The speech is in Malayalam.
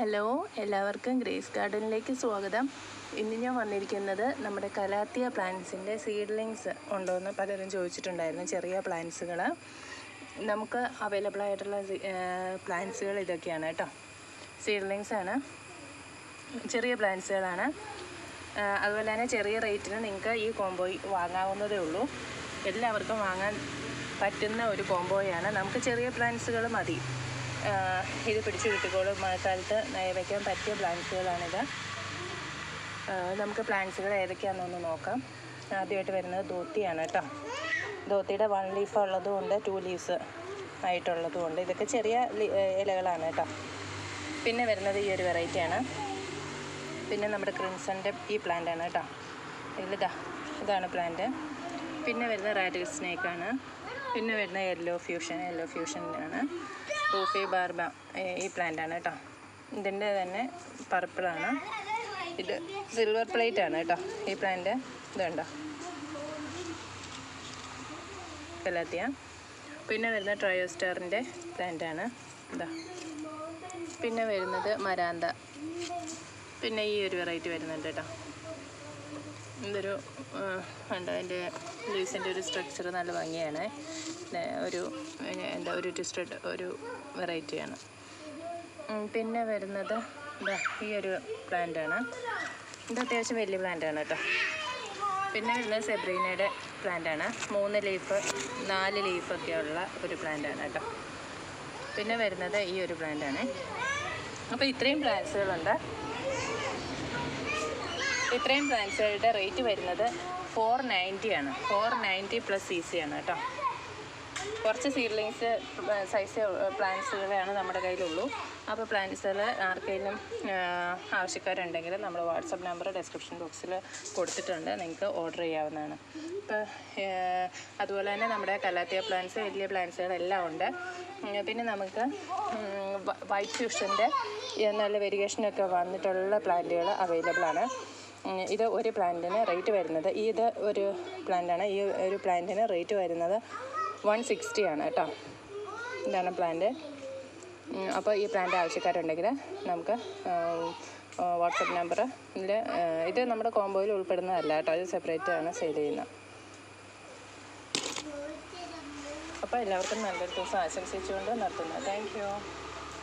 ഹലോ, എല്ലാവർക്കും ഗ്രേസ് ഗാർഡനിലേക്ക് സ്വാഗതം. ഇന്ന് ഞാൻ വന്നിരിക്കുന്നത് നമ്മുടെ കലാത്തിയ പ്ലാന്റ്സിൻ്റെ സീഡ്ലിങ്സ് ഉണ്ടോയെന്ന് പലരും ചോദിച്ചിട്ടുണ്ടായിരുന്നു. ചെറിയ പ്ലാന്റ്സുകൾ നമുക്ക് അവൈലബിൾ ആയിട്ടുള്ള പ്ലാന്റ്സുകൾ ഇതൊക്കെയാണ് കേട്ടോ. സീഡ്ലിങ്സാണ്, ചെറിയ പ്ലാന്റ്സുകളാണ്. അതുപോലെ തന്നെ ചെറിയ റേറ്റിന് നിങ്ങൾക്ക് ഈ കോംബോ വാങ്ങാവുന്നതേ ഉള്ളൂ. എല്ലാവർക്കും വാങ്ങാൻ പറ്റുന്ന ഒരു കോംബോയാണ്. നമുക്ക് ചെറിയ പ്ലാന്റ്സുകൾ മതി. ഇത് പിടിച്ചു കിട്ടിക്കോളും. മഴക്കാലത്ത് വയ്ക്കാൻ പറ്റിയ പ്ലാന്റ്സുകളാണിത്. നമുക്ക് പ്ലാന്റ്സുകൾ ഏതൊക്കെയാണെന്നൊന്ന് നോക്കാം. ആദ്യമായിട്ട് വരുന്നത് ധോത്തിയാണ് കേട്ടോ. ധോത്തിയുടെ 1 ലീഫ് ഉള്ളതും ഉണ്ട്, 2 ലീവ്സ് ആയിട്ടുള്ളതും ഉണ്ട്. ഇതൊക്കെ ചെറിയ ഇലകളാണ് കേട്ടോ. പിന്നെ വരുന്നത് ഈ ഒരു വെറൈറ്റിയാണ്. പിന്നെ നമ്മുടെ ക്രിംസൻ്റെ ഈ പ്ലാന്റാണ് കേട്ടോ. ഇതാണ് പ്ലാന്റ്. പിന്നെ വരുന്ന റാറ്റിൽ സ്നേക്കാണ്. പിന്നെ വരുന്ന യെല്ലോ ഫ്യൂഷനാണ്. റൂഫി ബാർബ ഈ പ്ലാന്റാണ് കേട്ടോ. ഇതിൻ്റെ തന്നെ പർപ്പിളാണ്. ഇത് സിൽവർ പ്ലേറ്റ് ആണ് കേട്ടോ. ഈ പ്ലാന്റ് ഇതുണ്ടോ, കലാത്തിയ. പിന്നെ വരുന്ന ട്രയോസ്റ്റാറിൻ്റെ പ്ലാന്റാണ് ഇതാ. പിന്നെ വരുന്നത് മരാന്ത. പിന്നെ ഈ ഒരു വെറൈറ്റി വരുന്നുണ്ട് കേട്ടോ. ഇതൊരു ഉണ്ട്, അതിൻ്റെ ലീവ്സിൻ്റെ ഒരു സ്ട്രക്ചർ നല്ല ഭംഗിയാണ്. ഒരു ട്വിസ്റ്റഡ് ഒരു വെറൈറ്റിയാണ്. പിന്നെ വരുന്നത് ഈ ഒരു പ്ലാന്റാണ്. ഇത് അത്യാവശ്യം വലിയ പ്ലാന്റാണ് കേട്ടോ. പിന്നെ വരുന്നത് സെബ്രീനയുടെ പ്ലാന്റാണ്. 3 ലീഫ് 4 ലീഫൊക്കെ ഉള്ള ഒരു പ്ലാന്റാണ് കേട്ടോ. പിന്നെ വരുന്നത് ഈ ഒരു പ്ലാന്റാണ്. അപ്പോൾ ഇത്രയും പ്ലാന്റ്സുകളുണ്ട്. ഇത്രയും പ്ലാന്റ്സുകളുടെ റേറ്റ് വരുന്നത് 490 ആണ്. 490 പ്ലസ് CC ആണ് കേട്ടോ. കുറച്ച് സീഡ്ലിങ്സ് സൈസ് പ്ലാന്റ്സുകളാണ് നമ്മുടെ കയ്യിലുള്ളൂ. അപ്പോൾ പ്ലാന്റ്സുകൾ ആർക്കെങ്കിലും ആവശ്യക്കാരുണ്ടെങ്കിൽ നമ്മുടെ വാട്സപ്പ് നമ്പർ ഡിസ്ക്രിപ്ഷൻ ബോക്സിൽ കൊടുത്തിട്ടുണ്ട്. നിങ്ങൾക്ക് ഓർഡർ ചെയ്യാവുന്നതാണ്. ഇപ്പോൾ അതുപോലെ തന്നെ നമ്മുടെ കലാത്തിയ പ്ലാന്റ്സ്, വലിയ പ്ലാന്റ്സുകളെല്ലാം ഉണ്ട്. പിന്നെ നമുക്ക് വൈറ്റ് ഫ്യൂഷൻ്റെ നല്ല വെരിഗേഷനൊക്കെ വന്നിട്ടുള്ള പ്ലാന്റുകൾ അവൈലബിൾ ആണ്. ഇത് ഒരു പ്ലാന്റിന് റേറ്റ് വരുന്നത്, ഇത് ഒരു പ്ലാന്റാണ്. ഈ ഒരു പ്ലാന്റിന് റേറ്റ് വരുന്നത് 160 ആണ് കേട്ടോ. ഇതാണ് പ്ലാന്റ്. അപ്പോൾ ഈ പ്ലാന്റ് ആവശ്യക്കാരുണ്ടെങ്കിൽ നമുക്ക് വാട്സപ്പ് നമ്പറിൽ, ഇത് നമ്മുടെ കോംബോയിൽ ഉൾപ്പെടുന്നതല്ല കേട്ടോ, ഇത് സെപ്പറേറ്റ് ആണ് സെയിൽ ചെയ്യുന്നത്. അപ്പോൾ എല്ലാവർക്കും നല്ലൊരു ദിവസം ആശംസിച്ചുകൊണ്ട് നിർത്തുന്നു. Thank you.